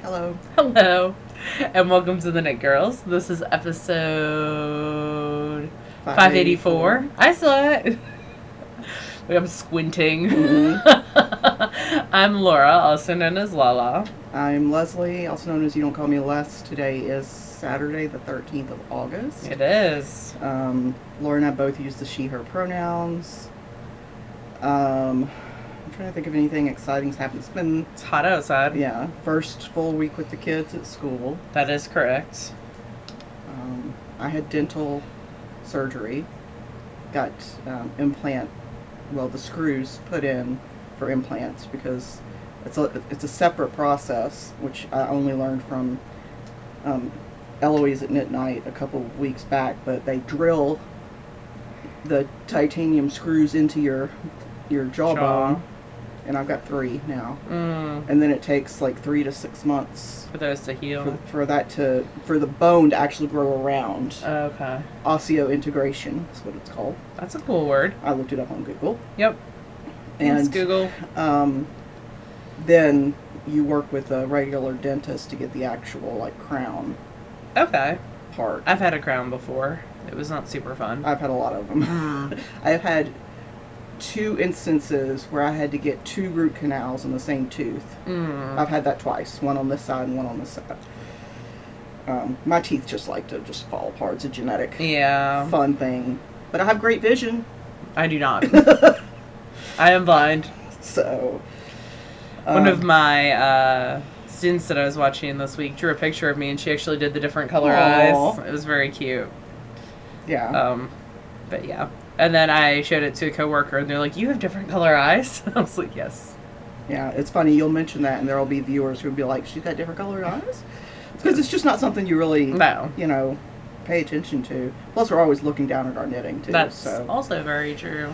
Hello. Hello, and welcome to the Knit Girls. This is episode 584. I saw it. I'm squinting. I'm Laura, also known as Lala. I'm Leslie, also known as You Don't Call Me Les. Today is Saturday, the 13th of August. It is. Laura and I both use the she, her pronouns. I'm trying to think of anything exciting's happened. It's hot outside. Yeah, first full week with the kids at school. That is correct. I had dental surgery. Got the screws put in for implants because it's a separate process, which I only learned from Eloise at Knit Night a couple of weeks back. But they drill the titanium screws into your jawbone, and I've got 3 now. And then it takes like 3 to 6 months for those to heal. For the bone to actually grow around. Okay. Osseointegration is what it's called. That's a cool word. I looked it up on Google. Yep. And it's Google. Then you work with a regular dentist to get the actual crown. Okay. Part. I've had a crown before. It was not super fun. I've had a lot of them. I've had 2 instances where I had to get 2 root canals in the same tooth. I've had that twice. One on this side and one on this side. My teeth just like to just fall apart. It's a genetic fun thing. But I have great vision. I do not. I am blind. So one of my students that I was watching this week drew a picture of me, and she actually did the different color eyes. It was very cute. Yeah. But yeah. And then I showed it to a coworker, and they're like, "You have different color eyes?" I was like, "Yes." Yeah, it's funny. You'll mention that, and there'll be viewers who'll be like, "She's got different colored eyes," because it's just not something you really, pay attention to. Plus, we're always looking down at our knitting too. That's also very true.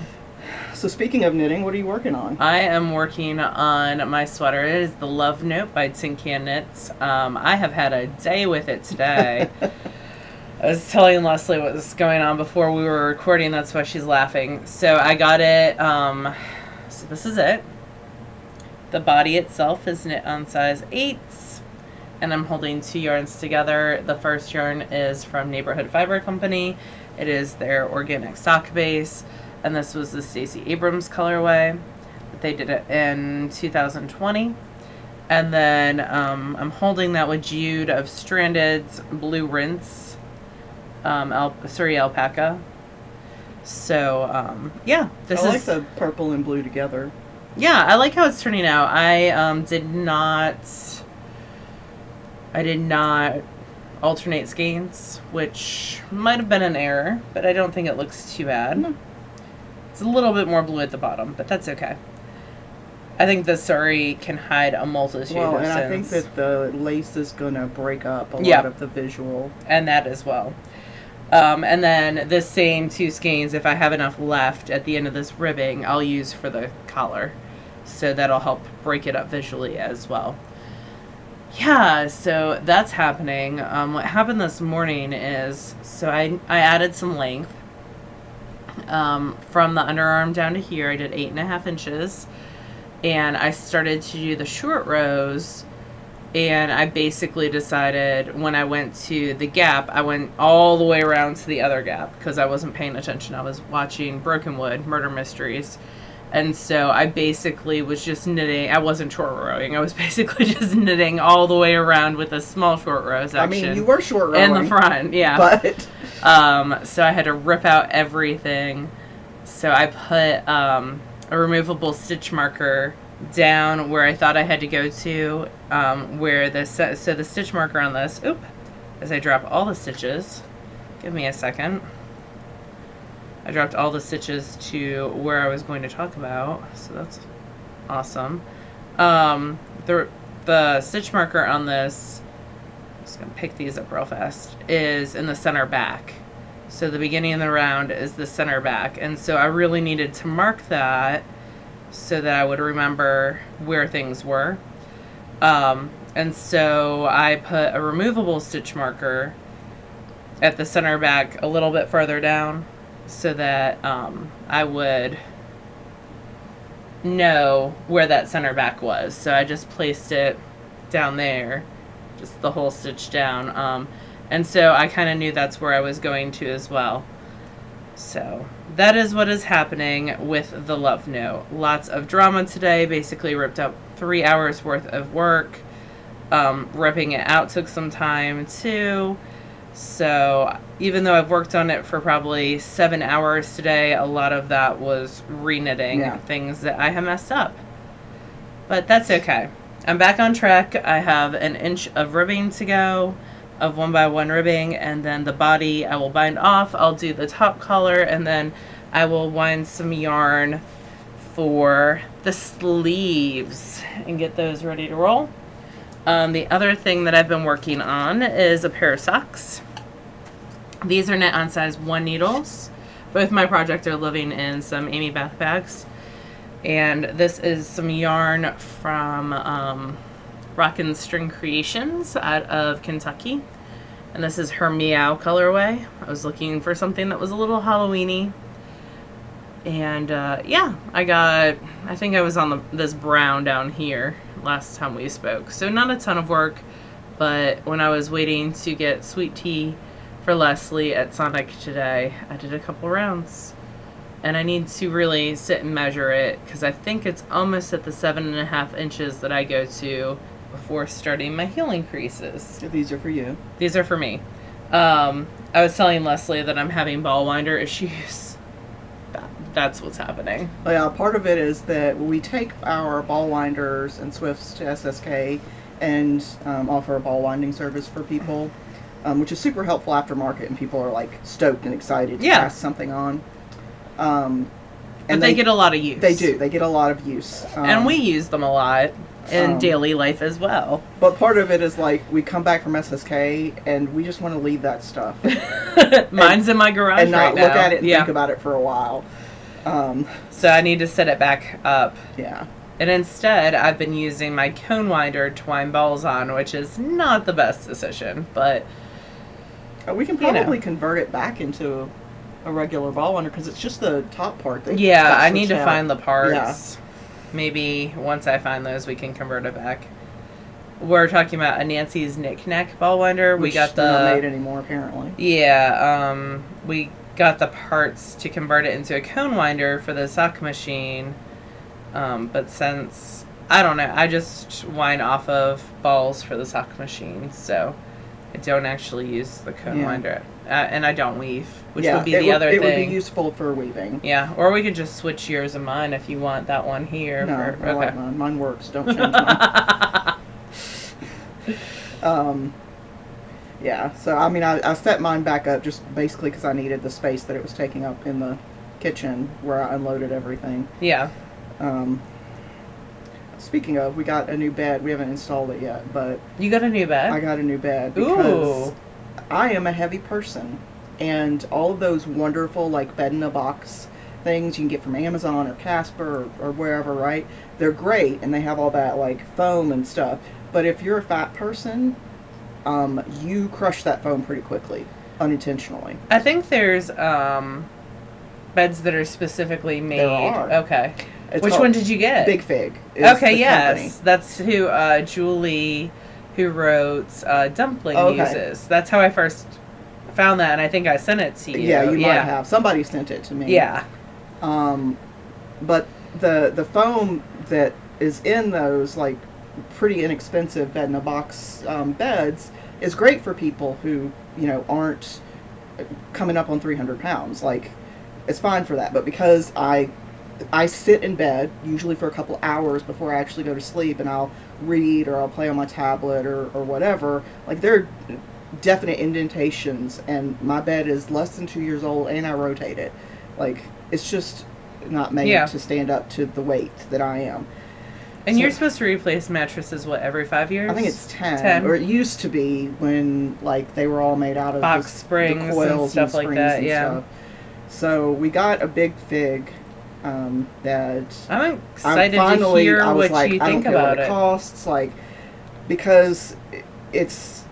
So speaking of knitting, what are you working on? I am working on my sweater. It is the Love Note by Tin Can Knits. I have had a day with it today. I was telling Leslie what was going on before we were recording. That's why she's laughing. So I got it. So this is it. The body itself is knit on size 8s. And I'm holding 2 yarns together. The first yarn is from Neighborhood Fiber Company. It is their organic sock base. And this was the Stacey Abrams colorway. They did it in 2020. And then I'm holding that with Jude of Stranded's Blue Rinse. Alpaca. So, yeah. I like the purple and blue together. Yeah, I like how it's turning out. I did not alternate skeins, which might have been an error, but I don't think it looks too bad. No. It's a little bit more blue at the bottom, but that's okay. I think the sari can hide a multitude of sins. Well, and I think that the lace is going to break up a lot of the visual. And that as well. And then the same 2 skeins, if I have enough left at the end of this ribbing, I'll use for the collar. So that'll help break it up visually as well. Yeah, so that's happening. What happened this morning is, so I added some length. From the underarm down to here, I did 8.5 inches. And I started to do the short rows. And I basically decided when I went to the gap, I went all the way around to the other gap because I wasn't paying attention. I was watching Broken Wood, Murder Mysteries. And so I basically was just knitting. I wasn't short rowing. I was basically just knitting all the way around with a small short row section. I mean, you were short rowing. In the front, yeah. But so I had to rip out everything. So I put a removable stitch marker down where I thought I had to go to, where the stitch marker on this, as I drop all the stitches, give me a second. I dropped all the stitches to where I was going to talk about, so that's awesome. The stitch marker on this, I'm just going to pick these up real fast, is in the center back. So the beginning of the round is the center back, and so I really needed to mark that so that I would remember where things were. And so I put a removable stitch marker at the center back a little bit further down so that I would know where that center back was. So I just placed it down there just the whole stitch down. And so I kind of knew that's where I was going to as well. So that is what is happening with the love note. Lots of drama today. Basically ripped up 3 hours worth of work. Ripping it out took some time too. So even though I've worked on it for probably 7 hours today, a lot of that was re-knitting things that I have messed up. But that's okay. I'm back on track. I have an inch of ribbing to go, of 1x1 ribbing, and then the body I will bind off. I'll do the top collar, and then I will wind some yarn for the sleeves and get those ready to roll. The other thing that I've been working on is a pair of socks. These are knit on size 1 needles. Both my projects are living in some Amy bath bags. And this is some yarn from Rockin' String Creations out of Kentucky. And this is her Meow colorway. I was looking for something that was a little Halloween-y. And yeah, I think I was on this brown down here last time we spoke. So not a ton of work, but when I was waiting to get sweet tea for Leslie at Sonic today, I did a couple rounds. And I need to really sit and measure it, because I think it's almost at the 7.5 inches that I go to before starting my healing creases. These are for you. These are for me. I was telling Leslie that I'm having ball winder issues. That's what's happening. Well, yeah, part of it is that we take our ball winders and Swifts to SSK and offer a ball winding service for people, which is super helpful aftermarket, and people are like stoked and excited to pass something on. And they get a lot of use. They do. They get a lot of use. And we use them a lot in daily life as well. But part of it is like we come back from SSK and we just want to leave that stuff. Mine's in my garage and not right now. look at it and think about it for a while. So I need to set it back up. Yeah. And instead, I've been using my cone winder to wind balls on, which is not the best decision, but we can probably convert it back into a regular ball winder, because it's just the top part. Yeah, I need to find the parts. Yeah. Maybe once I find those, we can convert it back. We're talking about a Nancy's Knick-Knack ball winder. Which we got they're not made anymore, apparently. Yeah, we got the parts to convert it into a cone winder for the sock machine. But since, I don't know, I just wind off of balls for the sock machine, so I don't actually use the cone winder. And I don't weave, which would be the other thing. It would be useful for weaving. Yeah, or we could just switch yours and mine if you want that one here. No, I like mine. Mine works. Don't change mine. Yeah, so I mean, I set mine back up just basically because I needed the space that it was taking up in the kitchen where I unloaded everything. Yeah. Speaking of, we got a new bed. We haven't installed it yet, but... You got a new bed? I got a new bed because I am a heavy person, and all of those wonderful, like, bed-in-a-box things you can get from Amazon or Casper or wherever, right? They're great, and they have all that, like, foam and stuff. But if you're a fat person, you crush that foam pretty quickly, unintentionally. I think there's beds that are specifically made. There are. Okay. It's Which one did you get? Big Fig. Okay, yes. Company. That's who Julie, who wrote Dumpling, uses. That's how I first found that, and I think I sent it to you. Yeah, you might have. Somebody sent it to me. Yeah. But the foam that is in those, like, pretty inexpensive bed-in-a-box beds is great for people who, you know, aren't coming up on 300 pounds. Like, it's fine for that. But because I sit in bed, usually for a couple hours before I actually go to sleep, and I'll read or I'll play on my tablet or whatever, like, there are definite indentations, and my bed is less than 2 years old, and I rotate it. Like, it's just not made to stand up to the weight that I am. And you're supposed to replace mattresses, what, every 5 years? I think it's 10. Or it used to be when, like, they were all made out of box springs the coils and stuff like that, stuff. So we got a Big Fig that I'm excited to hear what you think about it. It costs, like, because it's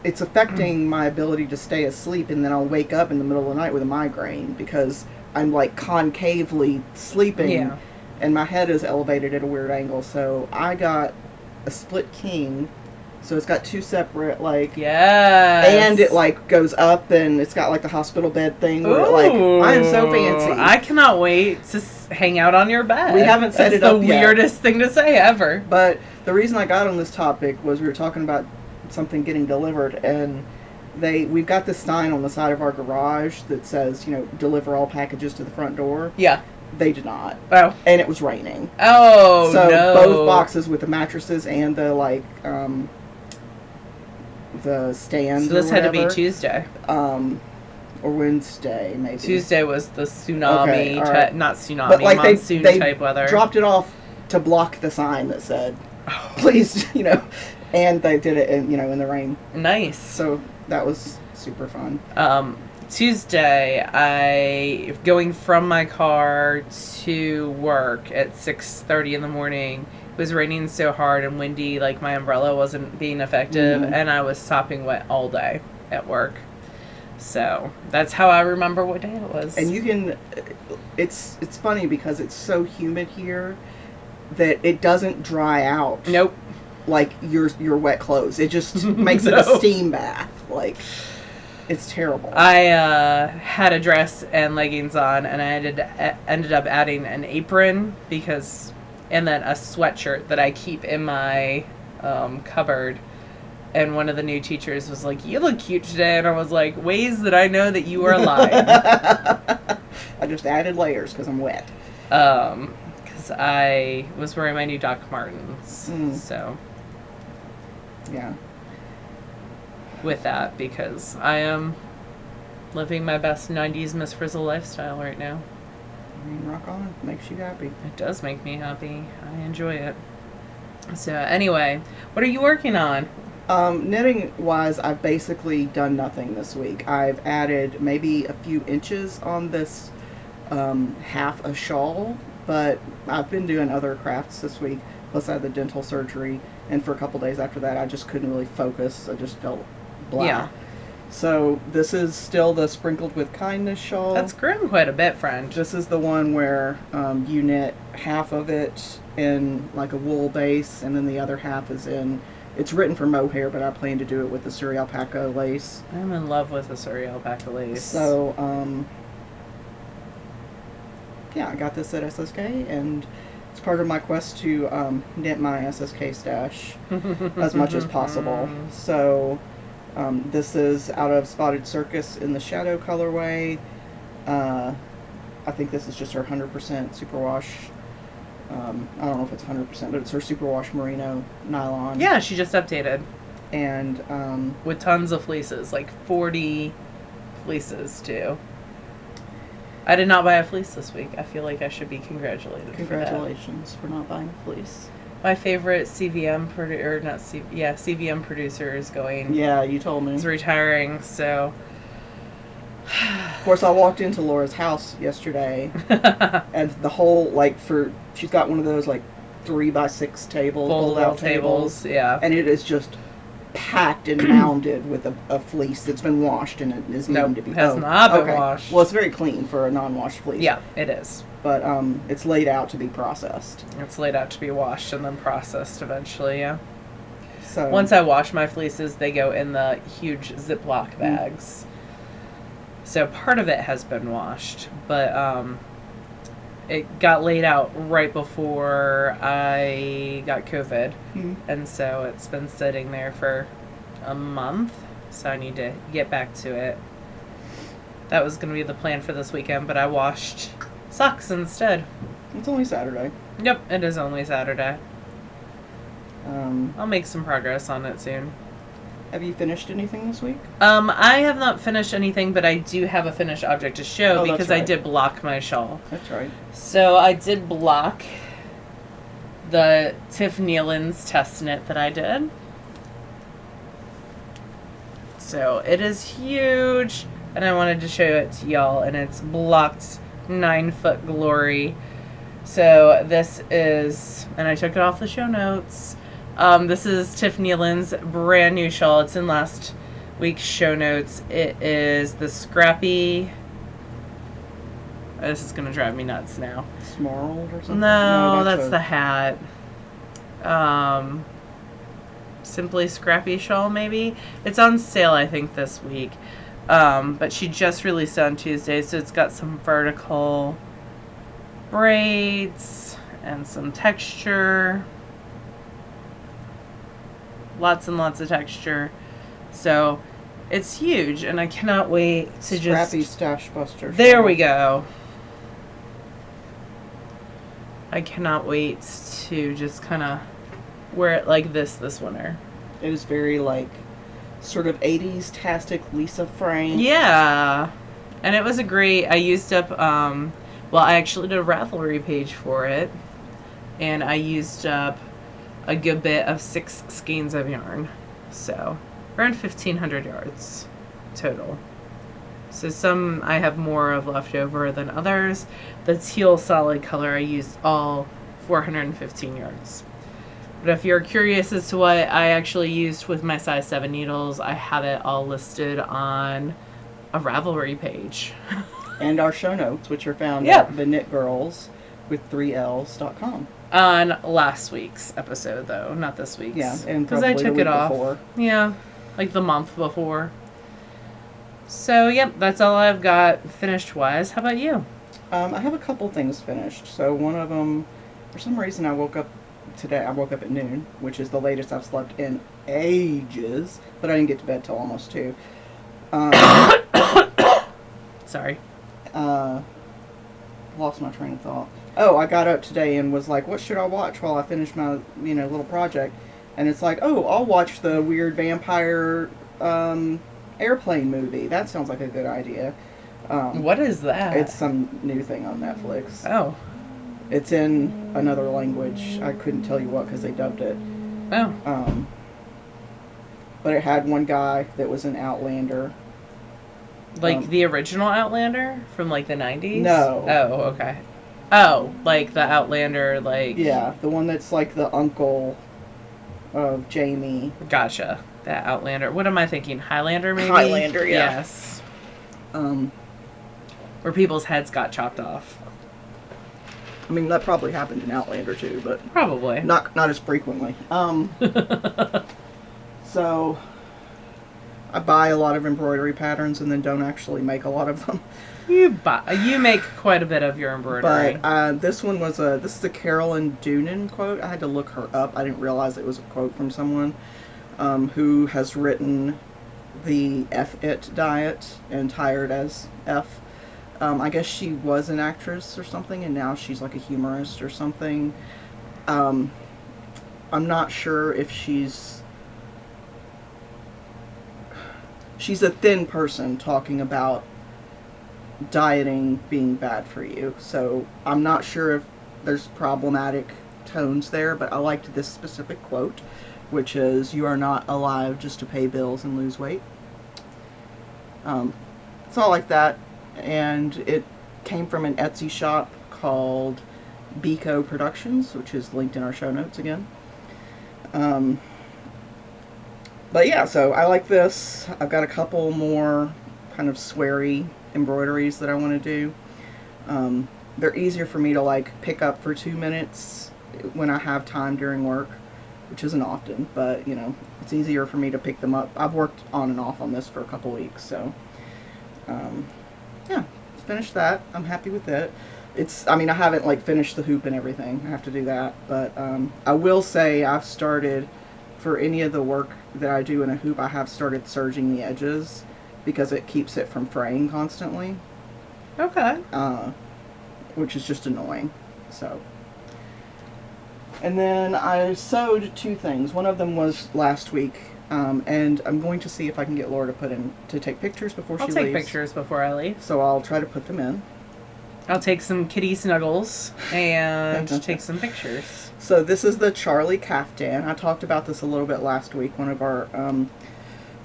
affecting my ability to stay asleep, and then I'll wake up in the middle of the night with a migraine because I'm, like, concavely sleeping, and my head is elevated at a weird angle. So I got a split king So it's got two separate, like, Yes. and it, like, goes up, and it's got, like, the hospital bed thing where, like, I am so fancy. I cannot wait to hang out on your bed. We haven't set it up yet. That's the weirdest thing to say ever. But the reason I got on this topic was we were talking about something getting delivered, and we've got this sign on the side of our garage that says, deliver all packages to the front door. Yeah. They did not. Oh. And it was raining. Oh, so no. both boxes with the mattresses and the, like, the stands. So this had to be Tuesday. Or Wednesday, maybe. Tuesday was the tsunami, right. Not tsunami, but, like, monsoon they type weather. Dropped it off to block the sign that said, please, and they did it in the rain. Nice. So that was super fun. Tuesday, going from my car to work at 6:30 in the morning. It was raining so hard and windy, like my umbrella wasn't being effective, and I was sopping wet all day at work. So that's how I remember what day it was. And you can, it's funny because it's so humid here that it doesn't dry out. Nope. Like your wet clothes. It just makes it a steam bath. Like, it's terrible. I had a dress and leggings on, and I ended up adding an apron and then a sweatshirt that I keep in my cupboard. And one of the new teachers was like, "You look cute today," and I was like, "Ways that I know that you are lying." I just added layers because I'm wet. Because I was wearing my new Doc Martens, so yeah. With that, because I am living my best 90s Miss Frizzle lifestyle right now. I mean, rock on. Makes you happy. It does make me happy. I enjoy it. So anyway, what are you working on? Knitting wise, I've basically done nothing this week. I've added maybe a few inches on this half a shawl, but I've been doing other crafts this week. Plus I had the dental surgery, and for a couple days after that I just couldn't really focus. I just felt blah. Yeah. So this is still the Sprinkled with Kindness shawl. That's grown quite a bit, friend. This is the one where you knit half of it in like a wool base, and then the other half is in, it's written for mohair, but I plan to do it with the Suri alpaca lace. I'm in love with the Suri alpaca lace. So, yeah, I got this at SSK, and it's part of my quest to knit my SSK stash as much as possible. So, this is out of Spotted Circus in the Shadow colorway. I think this is just her 100% superwash. I don't know if it's 100%, but it's her superwash merino nylon. Yeah, she just updated. And with tons of fleeces, like 40 fleeces too. I did not buy a fleece this week. I feel like I should be congratulated. Congratulations for not buying a fleece. My favorite CVM CVM producer is going. Yeah, you told me. He's retiring, so. Of course, I walked into Laura's house yesterday, and the whole, like, she's got one of those, like, 3x6 tables, fold-out tables. Yeah. And it is just packed and mounded with a fleece that's been washed, and it is needing to be. It has not been washed. Well, it's very clean for a non-washed fleece. Yeah, it is. But it's laid out to be processed. It's laid out to be washed and then processed eventually, yeah. So once I wash my fleeces, they go in the huge Ziploc bags. So part of it has been washed, but it got laid out right before I got COVID. And so it's been sitting there for a month, so I need to get back to it. That was going to be the plan for this weekend, but I washed socks instead. It's only Saturday. Yep, it is only Saturday. I'll make some progress on it soon. Have you finished anything this week? I have not finished anything, but I do have a finished object to show because I did block my shawl. That's right. So I did block the TheKnitGirll's test knit that I did. So it is huge, and I wanted to show it to y'all, and it's blocked 9-foot glory. So this is, and I took it off the show notes. This is TheKnitGirll's brand new shawl. It's in last week's show notes. It is the Scrappy. This is going to drive me nuts now. Smarled or something? No, that's the hat. Simply Scrappy shawl, maybe. It's on sale, I think, this week. But she just released it on Tuesday, so it's got some vertical braids and some texture. Lots and lots of texture. So it's huge, and I cannot wait to Scrappy Stash Buster. There we go. I cannot wait to just kind of wear it like this winter. It is very, like, sort of 80s-tastic Lisa Frank. Yeah. And it was a great, I used up, well, I actually did a Ravelry page for it. And I used up a good bit of 6 skeins of yarn. So, around 1,500 yards total. So some I have more of left over than others. The teal solid color I used all 415 yards. But if you're curious as to what I actually used with my size 7 needles, I have it all listed on a Ravelry page. And our show notes, which are found at TheKnitGirlls with 3Ls.com. On last week's episode, though, not this week's. Yeah, and because I took it off. Before. Yeah, like the month before. So, yep, that's all I've got finished-wise. How about you? I have a couple things finished. So one of them, for some reason, I woke up at noon, which is the latest I've slept in ages, but I didn't get to bed till almost 2. Sorry. Lost my train of thought. Oh, I got up today and was like, what should I watch while I finish my, little project? And it's like, oh, I'll watch the weird vampire airplane movie. That sounds like a good idea. What is that? It's some new thing on Netflix. Oh. It's in another language. I couldn't tell you what because they dubbed it. Oh. But it had one guy that was an Outlander. Like the original Outlander from like the 90s? No. Oh, okay. Oh, like the Outlander, like... Yeah, the one that's like the uncle of Jamie. Gotcha. That Outlander. What am I thinking? Highlander, maybe? Highlander, yeah. Yes. Where people's heads got chopped off. I mean, that probably happened in Outlander too, but... Probably. Not as frequently. So... I buy a lot of embroidery patterns and then don't actually make a lot of them. You make quite a bit of your embroidery. But this one was this is a Carolyn Doonan quote. I had to look her up. I didn't realize it was a quote from someone who has written the F-It diet and Tired as F. I guess she was an actress or something, and now she's like a humorist or something. I'm not sure if she's a thin person talking about dieting being bad for you. So I'm not sure if there's problematic tones there, but I liked this specific quote, which is, "You are not alive just to pay bills and lose weight." It's all like that, and it came from an Etsy shop called Biko Productions, which is linked in our show notes again. But yeah, so I like this. I've got a couple more kind of sweary embroideries that I want to do. They're easier for me to like pick up for 2 minutes when I have time during work, which isn't often, but it's easier for me to pick them up. I've worked on and off on this for a couple weeks, so yeah, finished that. I'm happy with it. I haven't like finished the hoop and everything. I have to do that, but I will say I've started, for any of the work that I do in a hoop, I have started serging the edges because it keeps it from fraying constantly. Okay. Which is just annoying. So. And then I sewed 2 things. One of them was last week, and I'm going to see if I can get Laura to take pictures before she leaves. I'll take pictures before I leave. So I'll try to put them in. I'll take some kitty snuggles and take some pictures. So this is the Charlie Caftan. I talked about this a little bit last week. One of our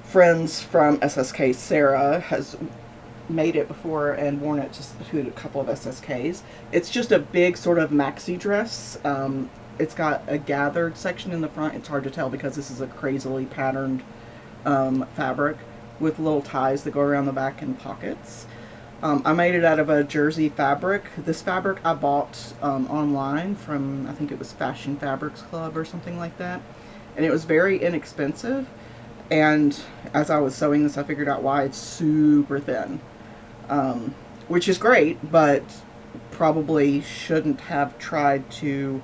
friends from SSK, Sarah, has made it before and worn it to a couple of SSKs. It's just a big sort of maxi dress. It's got a gathered section in the front. It's hard to tell because this is a crazily patterned fabric with little ties that go around the back and pockets. I made it out of a jersey fabric. This fabric I bought online from, I think it was Fashion Fabrics Club or something like that. and it was very inexpensive. And as I was sewing this, I figured out why. It's super thin, which is great, but probably shouldn't have tried to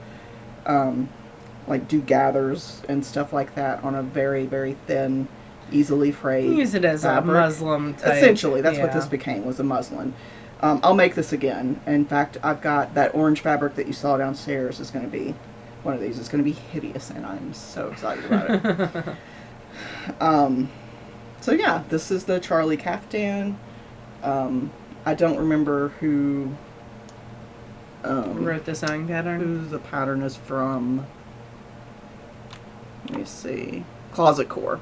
like do gathers and stuff like that on a very, very thin, easily frayed Use it as fabric. a muslin type. Essentially, that's what Yeah. this became, was a muslin. I'll make this again. In fact, I've got that orange fabric that you saw downstairs is going to be one of these. It's going to be hideous, and I'm so excited about it. So yeah, this is the Charlie Caftan. I don't remember who Wrote the sewing pattern. who the pattern is from. Let me see. Closet Core.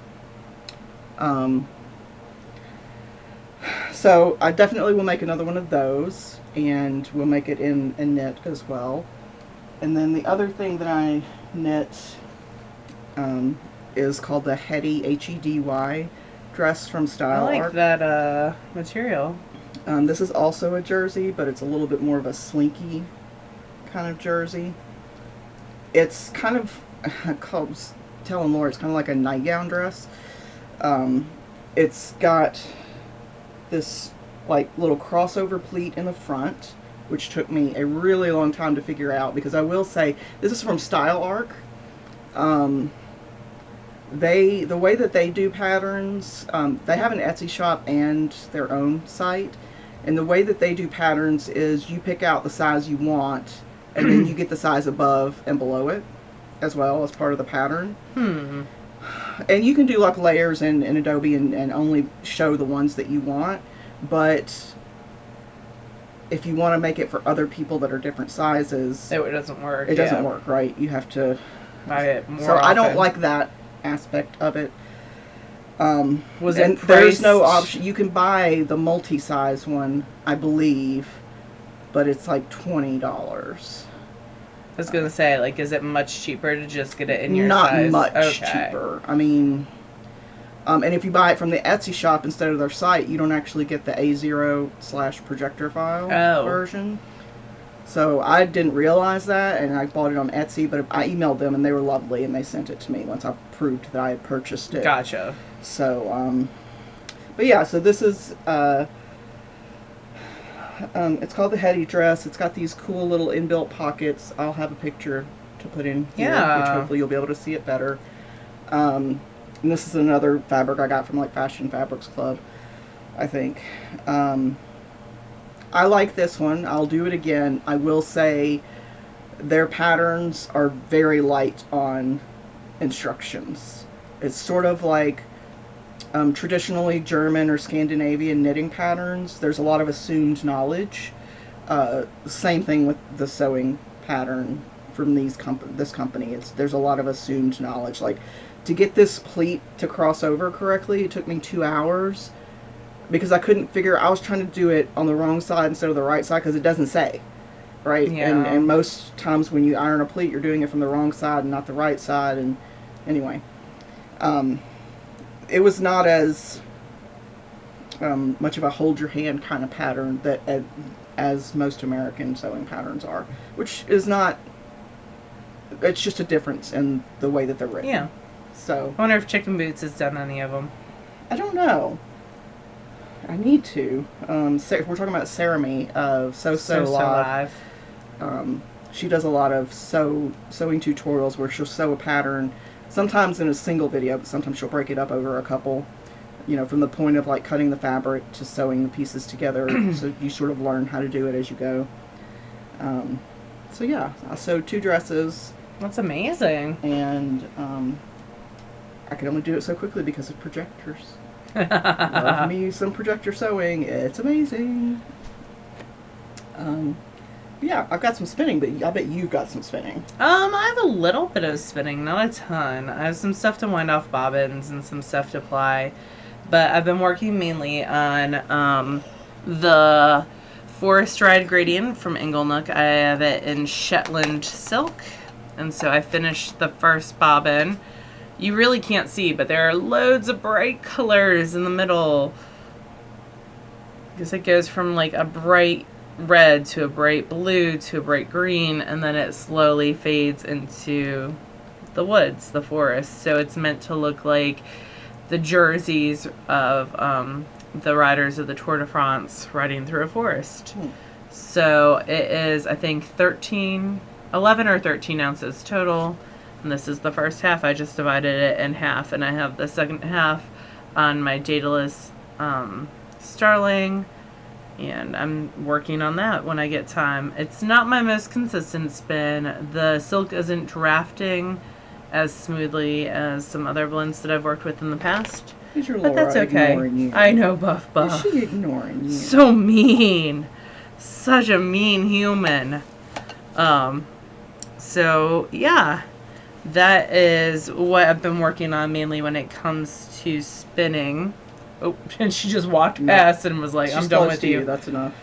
So I definitely will make another one of those, and we'll make it in knit as well. And then the other thing that I knit is called the Hedy, Hedy dress from Style I like Art. that material. This is also a jersey, but it's a little bit more of a slinky kind of jersey. It's kind of called, telling Laura, it's kind of like a nightgown dress. It's got this like little crossover pleat in the front, which took me a really long time to figure out, because I will say this is from Style Art. The way that they do patterns, they have an Etsy shop and their own site, and the way that they do patterns is you pick out the size you want, and then you get the size above and below it as well as part of the pattern. And you can do like layers in Adobe and only show the ones that you want, but if you want to make it for other people that are different sizes, It doesn't work. it doesn't work, right? You have to Buy it more so I don't often. like that aspect of it. Was and it there's no priced? option. You can buy the multi-size one, I believe, but it's like $20. I was gonna say, like, is it much cheaper to just get it in your Not size? much Okay. cheaper. I mean, and if you buy it from the Etsy shop instead of their site, you don't actually get the A0/projector file version. So I didn't realize that, and I bought it on Etsy, but I emailed them, and they were lovely, and they sent it to me once I proved that I had purchased it. Gotcha. So, but yeah, so this is, it's called the Hedy Dress. It's got these cool little inbuilt pockets. I'll have a picture to put in here, which Yeah. hopefully you'll be able to see it better. And this is another fabric I got from like Fashion Fabrics Club, I think. I like this one. I'll do it again. I will say their patterns are very light on instructions. It's sort of like traditionally German or Scandinavian knitting patterns. There's a lot of assumed knowledge. Same thing with the sewing pattern from this company. There's a lot of assumed knowledge. Like, to get this pleat to cross over correctly, it took me 2 hours because I couldn't figure. I was trying to do it on the wrong side instead of the right side because it doesn't say, right? Yeah. And most times when you iron a pleat, you're doing it from the wrong side and not the right side. And anyway, it was not as much of a hold your hand kind of pattern that as most American sewing patterns are, which is not. It's just a difference in the way that they're written. Yeah. So I wonder if Chicken Boots has done any of them. I don't know. I need to. We're talking about Sarah of So Live. She does a lot of sewing tutorials where she'll sew a pattern, sometimes in a single video, but sometimes she'll break it up over a couple. You know, from the point of like cutting the fabric to sewing the pieces together, so you sort of learn how to do it as you go. So yeah, I sewed 2 dresses. That's amazing. And I could only do it so quickly because of projectors. Love me some projector sewing. It's amazing. Yeah, I've got some spinning, but I bet you've got some spinning. I have a little bit of spinning, not a ton. I have some stuff to wind off bobbins and some stuff to ply. But I've been working mainly on the Forest Ride Gradient from Inglenook. I have it in Shetland silk. And so I finished the first bobbin. You really can't see, but there are loads of bright colors in the middle. Because it goes from like a bright red to a bright blue to a bright green, and then it slowly fades into the woods, the forest. So it's meant to look like the jerseys of the riders of the Tour de France riding through a forest. So it is, I think, 11 or 13 ounces total. And this is the first half. I just divided it in half, and I have the second half on my Daedalus Starling, and I'm working on that when I get time. It's not my most consistent spin. The silk isn't drafting as smoothly as some other blends that I've worked with in the past. But that's okay. I know, Buff. Is she ignoring you? So mean. Such a mean human. So yeah, that is what I've been working on mainly when it comes to spinning. Oh, and she just walked past and was like, I'm done with you. That's enough.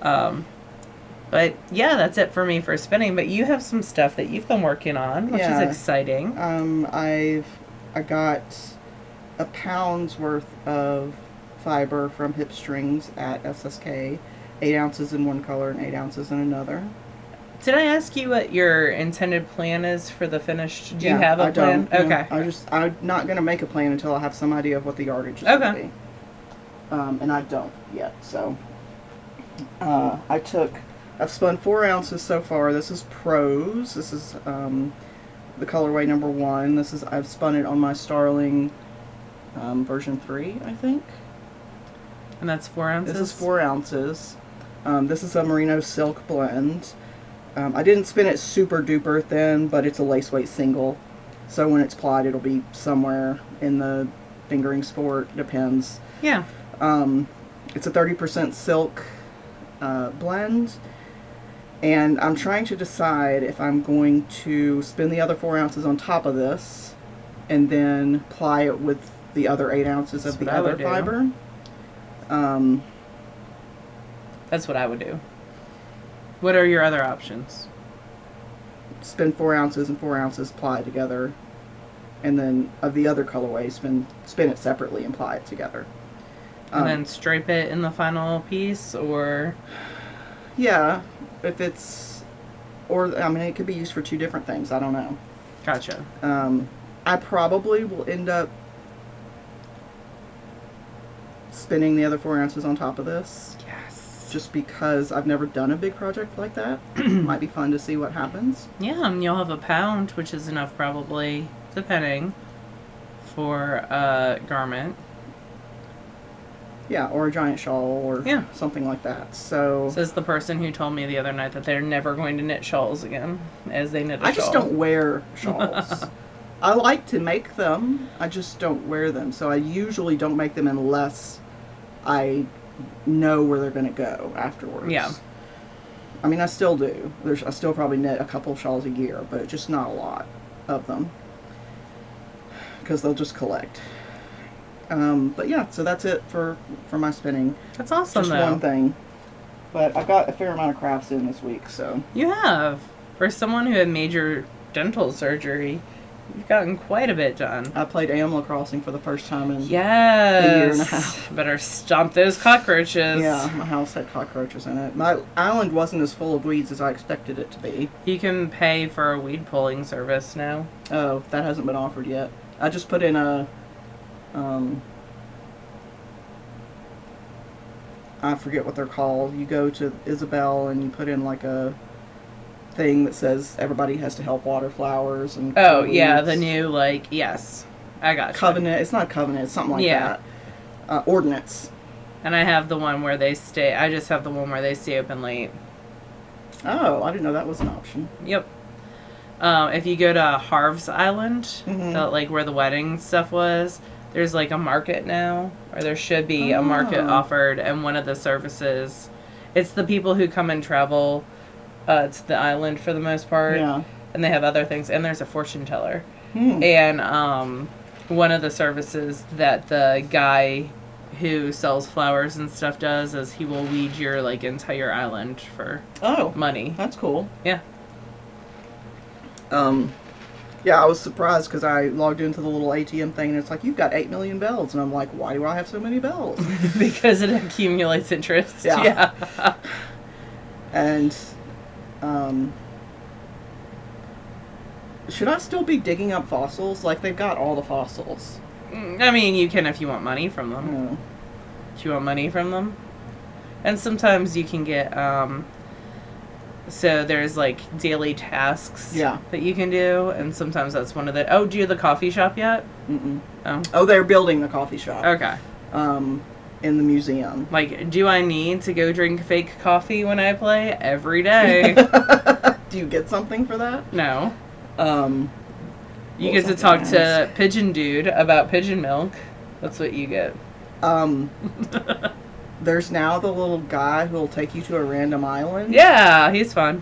But yeah, that's it for me for spinning. But you have some stuff that you've been working on, which is exciting. I got a pound's worth of fiber from Hip Strings at SSK, 8 ounces in one color and 8 ounces in another. Did I ask you what your intended plan is for the finished? Do you have a plan? Okay. I'm not going to make a plan until I have some idea of what the yardage is going to be. And I don't yet. So I've spun 4 ounces so far. This is Prose. This is the colorway number 1. I've spun it on my Starling version 3, I think. And that's 4 ounces? This is 4 ounces. This is a merino silk blend. I didn't spin it super duper thin, but it's a lace weight single. So when it's plied, it'll be somewhere in the fingering sport. Depends. Yeah. It's a 30% silk blend. And I'm trying to decide if I'm going to spin the other 4 ounces on top of this and then ply it with the other 8 ounces of the other fiber. That's what I would do. What are your other options? Spin 4 ounces and 4 ounces, ply together, and then of the other colorway, spin it separately and ply it together. And then stripe it in the final piece, or? Yeah, if it's, or I mean, it could be used for 2 different things. I don't know. Gotcha. I probably will end up spinning the other 4 ounces on top of this. Yes. Just because I've never done a big project like that. Might be fun to see what happens. Yeah, and you'll have a pound, which is enough probably, depending, for a garment. Yeah, or a giant shawl or something like that. So says the person who told me the other night that they're never going to knit shawls again, as they knit a shawl. I just don't wear shawls. I like to make them. I just don't wear them. So I usually don't make them unless I know where they're going to go afterwards. Yeah. I mean, I still do. I still probably knit a couple shawls a year, but just not a lot of them because they'll just collect. But yeah, so that's it for my spinning. That's awesome, just though. One thing. But I've got a fair amount of crafts in this week, so. You have. For someone who had major dental surgery, you've gotten quite a bit done. I played Animal Crossing for the first time in a year and a half. Better stomp those cockroaches. Yeah, my house had cockroaches in it. My island wasn't as full of weeds as I expected it to be. You can pay for a weed pulling service now. Oh, that hasn't been offered yet. I just put in a... I forget what they're called. You go to Isabel and you put in like a thing that says everybody has to help water flowers and yeah, the new yes, I got Covenant. It's not Covenant. It's something like that. Ordinance. And I have the one where they stay. I just have the one where they stay open late. Oh, I didn't know that was an option. Yep. If you go to Harv's Island, where the wedding stuff was, there's like a market now, or there should be a market offered, and one of the services, it's the people who come and travel to the island for the most part, and they have other things, and there's a fortune teller, and one of the services that the guy who sells flowers and stuff does is he will weed your entire island for money. That's cool. Yeah. Yeah, I was surprised because I logged into the little ATM thing and it's like, you've got 8 million bells. And I'm like, why do I have so many bells? Because it accumulates interest. Yeah. And should I still be digging up fossils? Like, they've got all the fossils. I mean, you can if you want money from them. Oh. Do you want money from them? And sometimes you can get, so there's, like, daily tasks that you can do, and sometimes that's one of the... Oh, do you have the coffee shop yet? Mm-mm. Oh. Oh, they're building the coffee shop. Okay. In the museum. Like, do I need to go drink fake coffee when I play? Every day. Do you get something for that? No. You get to talk to Pigeon Dude about pigeon milk. That's what you get. There's now the little guy who'll take you to a random island. Yeah, he's fun.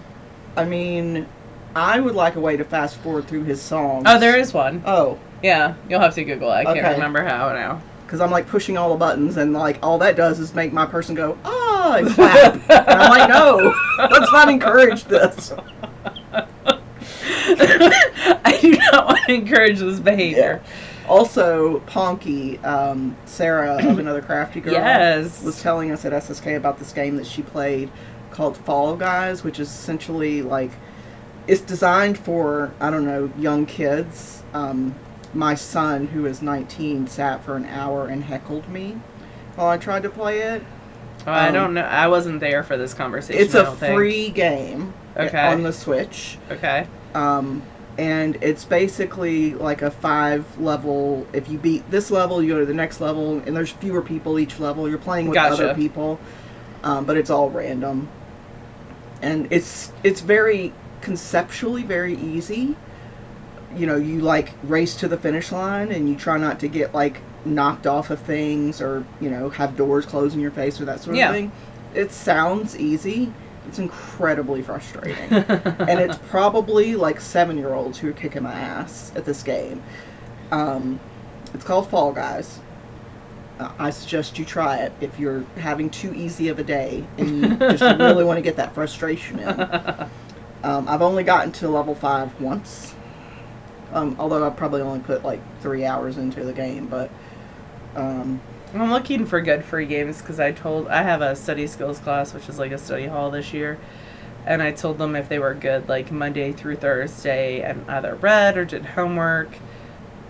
I mean, I would like a way to fast forward through his songs. Oh, there is one. Oh. Yeah, you'll have to Google it. I can't remember how now. Because I'm like pushing all the buttons, and like all that does is make my person go, ah, and clap. And I'm like, no, let's not encourage this. I do not want to encourage this behavior. Yeah. Also, Ponky, Sarah of Another Crafty Girl, was telling us at SSK about this game that she played called Fall Guys, which is essentially like, it's designed for, I don't know, young kids. My son, who is 19, sat for an hour and heckled me while I tried to play it. Oh, I don't know. I wasn't there for this conversation. It's a free game on the Switch. Okay. And it's basically like a 5-level, if you beat this level, you go to the next level, and there's fewer people each level. You're playing with other people, but it's all random. And it's very, conceptually very easy. You know, you like race to the finish line, and you try not to get like knocked off of things, or, you know, have doors close in your face or that sort of thing. It sounds easy. It's incredibly frustrating. And it's probably like 7-year-olds who are kicking my ass at this game. It's called Fall Guys. I suggest you try it if you're having too easy of a day and you just really want to get that frustration in. I've only gotten to level 5 once. Although I've probably only put like 3 hours into the game, but I'm looking for good free games because I have a study skills class, which is like a study hall this year, and I told them if they were good like Monday through Thursday and either read or did homework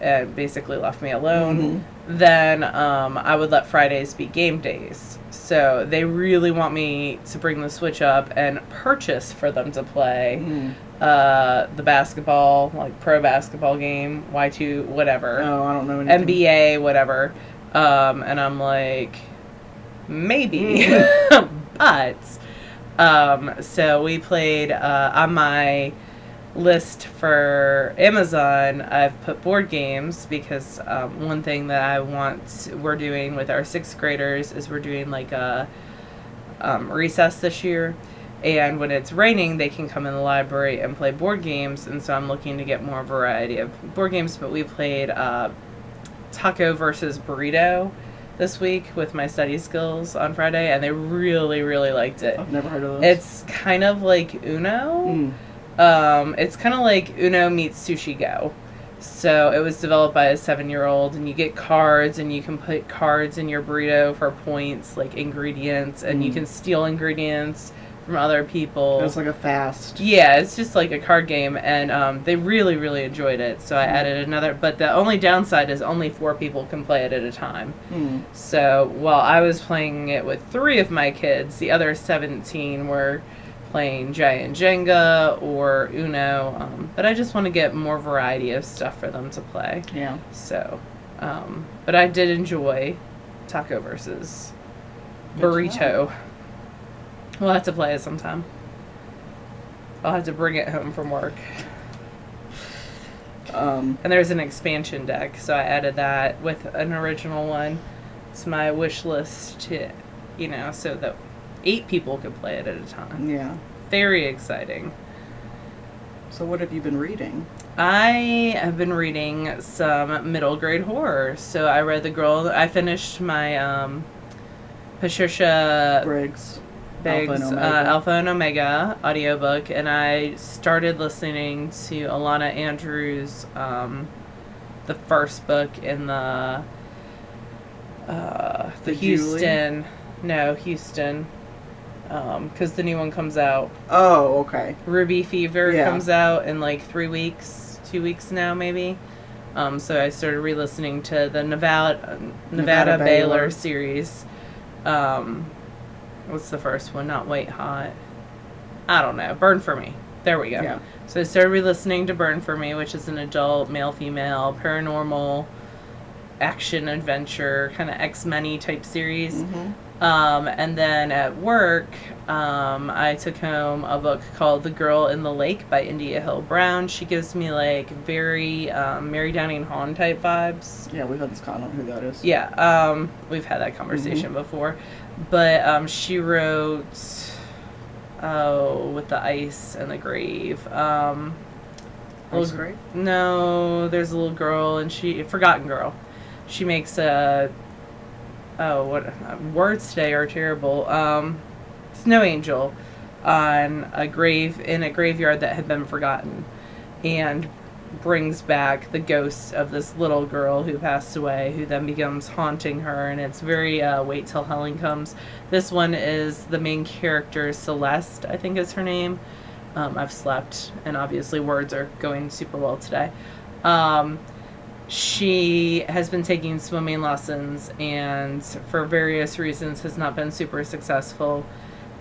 and basically left me alone, then I would let Fridays be game days. So they really want me to bring the Switch up and purchase for them to play the basketball, like pro basketball game, Y2, whatever. Oh, I don't know anything. NBA, whatever. And I'm like, maybe. But, so we played, on my list for Amazon, I've put board games because, one thing that we're doing with our 6th graders is we're doing like a, recess this year. And when it's raining, they can come in the library and play board games. And so I'm looking to get more variety of board games, but we played, Taco versus Burrito this week with my study skills on Friday, and they really, really liked it. I've never heard of this. It's kind of like Uno. It's kind of like Uno meets Sushi Go. So it was developed by a 7-year-old, and you get cards, and you can put cards in your burrito for points, like ingredients, and you can steal ingredients from other people. It's like a fast. Yeah, it's just like a card game, and they really, really enjoyed it. So I added another, but the only downside is only 4 people can play it at a time. So while I was playing it with 3 of my kids, the other 17 were playing Giant Jenga or Uno. But I just want to get more variety of stuff for them to play. Yeah. So, but I did enjoy Taco versus Burrito. We'll have to play it sometime. I'll have to bring it home from work. And there's an expansion deck, so I added that with an original one. It's my wish list to, so that 8 people could play it at a time. Yeah. Very exciting. So what have you been reading? I have been reading some middle grade horror. So I finished my Patricia Briggs. Alpha and Omega audiobook, and I started listening to Alana Andrews' the first book in the Houston, because the new one comes out. Oh, okay. Ruby Fever comes out in like 3 weeks, 2 weeks now, maybe. So I started re-listening to the Nevada Nevada Baylor Baylor series. What's the first one? Not White Hot. I don't know. Burn for Me. There we go. Yeah. So I started re-listening to Burn for Me, which is an adult, male-female, paranormal, action-adventure, kind of X-Men-y type series. Mm-hmm. And then at work, I took home a book called The Girl in the Lake by India Hill Brown. She gives me like very Mary Downing Hawn type vibes. Yeah, we've had this comment on who that is. Yeah, we've had that conversation before. But she wrote, With the Ice and the Grave. Ice Grave? No, there's a little girl, and Forgotten Girl. She makes words today are terrible. Snow angel on a graveyard that had been forgotten, and brings back the ghost of this little girl who passed away, who then becomes haunting her, and it's very Wait Till Helen Comes. This one is the main character, Celeste, I think is her name. I've slept, and obviously words are going super well today. She has been taking swimming lessons, and for various reasons has not been super successful.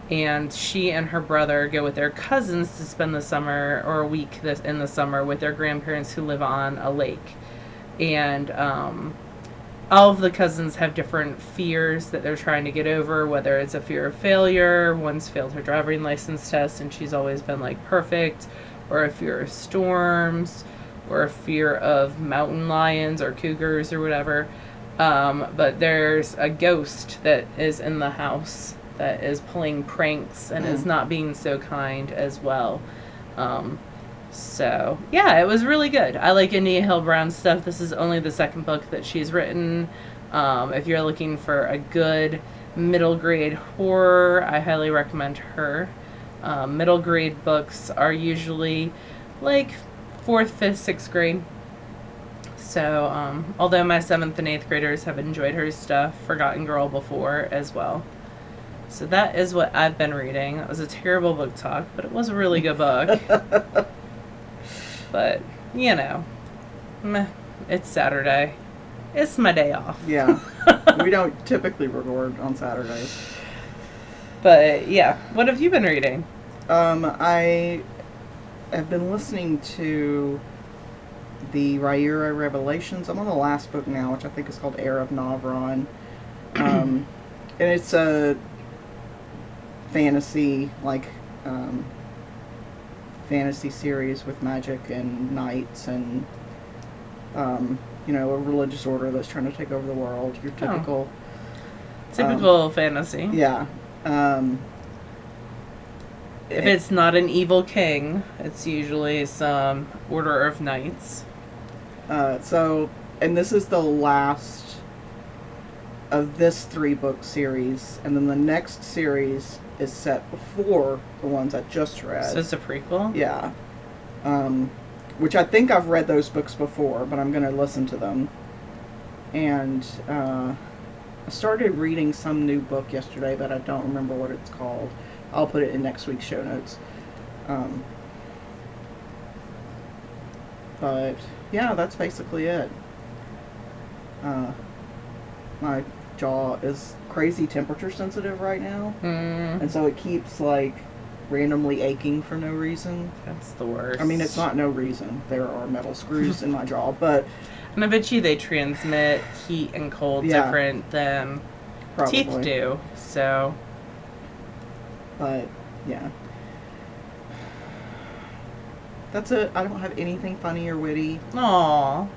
And she and her brother go with their cousins to spend the summer, or a week in the summer, with their grandparents who live on a lake. And all of the cousins have different fears that they're trying to get over, whether it's a fear of failure. One's failed her driving license test, and she's always been like perfect, or a fear of storms, or a fear of mountain lions or cougars or whatever. But there's a ghost that is in the house that is pulling pranks and is not being so kind as well. So, yeah, it was really good. I like India Hill Brown stuff. This is only the second book that she's written. If you're looking for a good middle grade horror, I highly recommend her. Middle grade books are usually like 4th, 5th, 6th grade. So, although my 7th and 8th graders have enjoyed her stuff, Forgotten Girl before as well. So that is what I've been reading. It was a terrible book talk, but it was a really good book. But, you know, meh, it's Saturday. It's my day off. Yeah. We don't typically record on Saturdays. But, yeah. What have you been reading? I have been listening to the Rhaenyra Revelations. I'm on the last book now, which I think is called Heir of Navron. And it's a fantasy, fantasy series with magic and knights and, a religious order that's trying to take over the world. Your typical... fantasy. Yeah. If it's not an evil king, it's usually some order of knights. And this is the last of this 3-book series, and then the next series is set before the ones I just read. So it's a prequel? Yeah. Which I think I've read those books before, but I'm going to listen to them. And I started reading some new book yesterday, but I don't remember what it's called. I'll put it in next week's show notes. But, yeah, that's basically it. My jaw is crazy temperature sensitive right now. And so it keeps, randomly aching for no reason. That's the worst. I mean, it's not no reason. There are metal screws in my jaw, but... And I bet you they transmit heat and cold different than probably. Teeth do, so... But, yeah. That's it. I don't have anything funny or witty. Aww.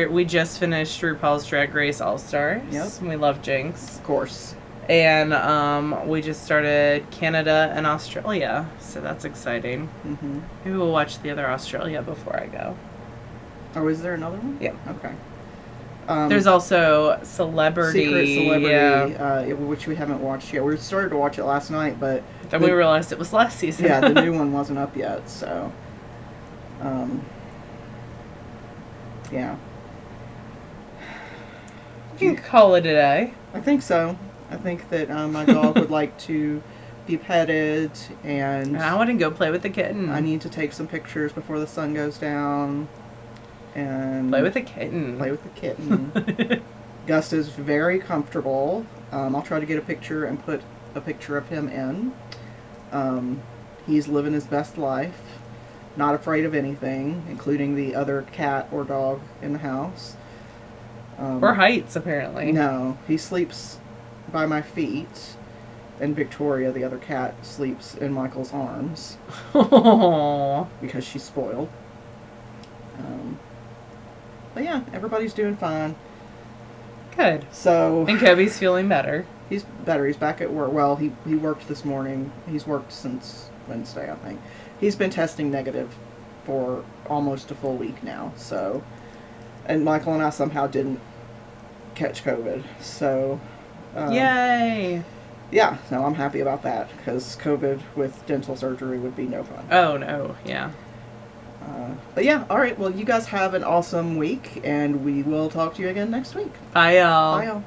We just finished RuPaul's Drag Race All-Stars. Yep. We love Jinx. Of course. And we just started Canada and Australia, so that's exciting. Mm-hmm. Maybe we'll watch the other Australia before I go. Oh, is there another one? Yeah. Okay. There's also Celebrity. Secret Celebrity, which we haven't watched yet. We started to watch it last night, but... Then we realized it was last season. Yeah, the new one wasn't up yet, so... yeah. You can call it a day. I think so. I think that my dog would like to be petted, and I want to go play with the kitten. I need to take some pictures before the sun goes down. And play with the kitten. Play with the kitten. Gus is very comfortable. I'll try to get a picture and put a picture of him in. He's living his best life. Not afraid of anything, including the other cat or dog in the house. Or heights, apparently. No, he sleeps by my feet, and Victoria, the other cat, sleeps in Michael's arms. Because she's spoiled. But yeah, everybody's doing fine. Good. So. And Kobe's feeling better. He's better. He's back at work. Well, he worked this morning. He's worked since Wednesday, I think. He's been testing negative for almost a full week now. So, and Michael and I somehow didn't catch COVID. So, yay! Yeah, no, I'm happy about that, because COVID with dental surgery would be no fun. Oh no, yeah. But yeah, all right. Well, you guys have an awesome week, and we will talk to you again next week. Bye, y'all. Bye, y'all.